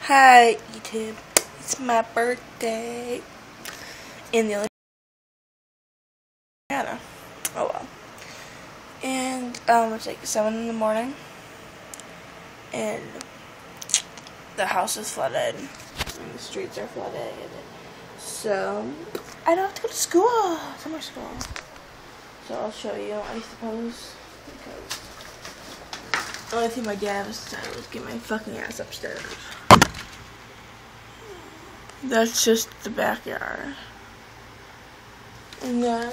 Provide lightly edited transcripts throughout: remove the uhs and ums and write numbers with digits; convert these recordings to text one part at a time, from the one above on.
Hi YouTube, it's my birthday in the Indiana. Oh well. And it's like 7 in the morning and the house is flooded and the streets are flooded. So I don't have to go to school, summer school. So I'll show you, I suppose, because the only thing my dad was decided was get my fucking ass upstairs. That's just the backyard. And then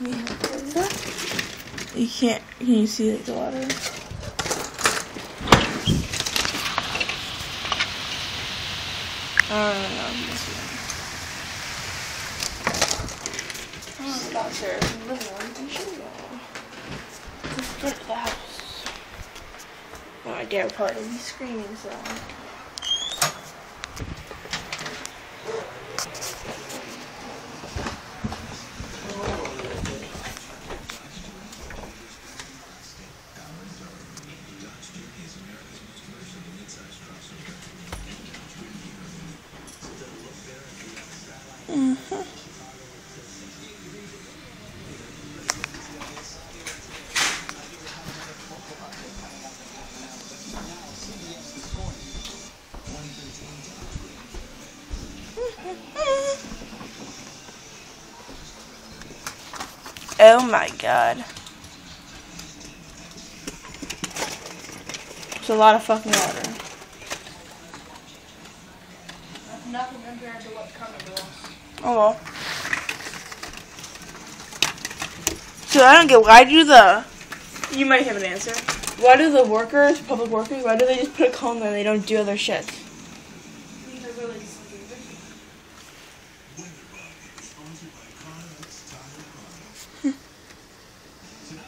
we have you can you see like, the water? I don't know. I'm downstairs in the living room. You should go. Let's get to the house. Well, my dad would probably be screaming, so. Oh my god. It's a lot of fucking water. Nothing compared to what's coming to us. Oh well. So I don't get, why do you might have an answer. Why do the workers, public workers, why do they just put a cone there and they don't do other shit? These are really stupid.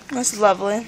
That's lovely.